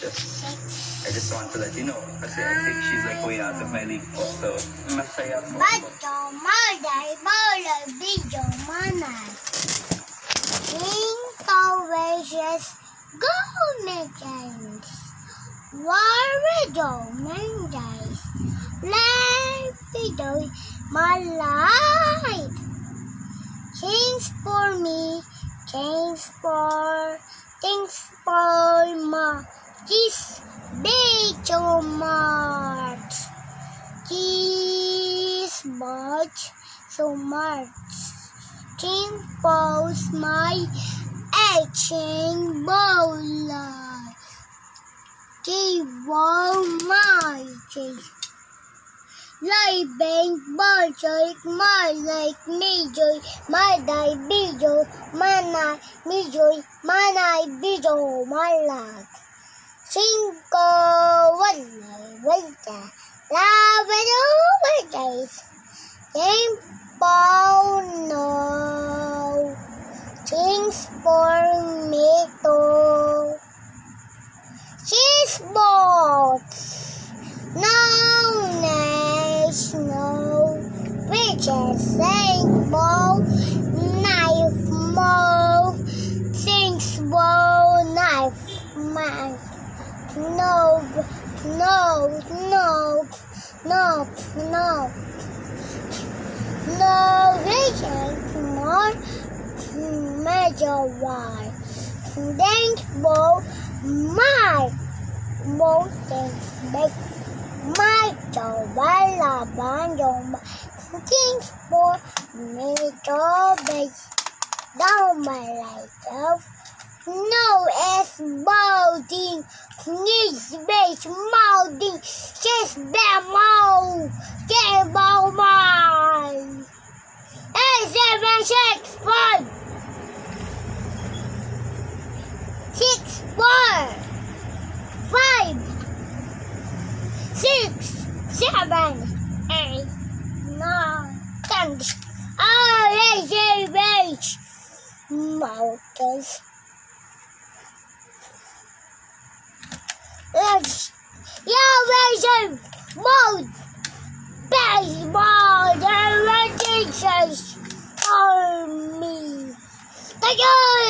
I just want to let you know. Kasi I think she's like way out of my league po. So, masaya po. Bato, malay, malay, video, manay. Cinco wishes, go Megans. Warrior, Mendes. Life, video, my life. Change for me, change for, things for my, this video March. This much, so much. Impose my etching bola. Give my cheese. Living budget, my like me joy, my die video, my me joy, my video, my life. Cinco, wala, love it over days. Simple, no, things for me too. Cheese boats, no, no, witches, rainbow, knife, mo, things, bow, knife, man. No, no, no, no, no, no, vision, more, major wide, thanks for my mountains, big, my wala bandong, thanks for major base, down my life. No es molding, knees base molding, she's bemo, get about mine. 8, 7, 6, 5, 6, 4, 5, 6, 7, 8, 9, 10. Oh, yes, mountains. Vision mode baseball the radiations for me. Thank you.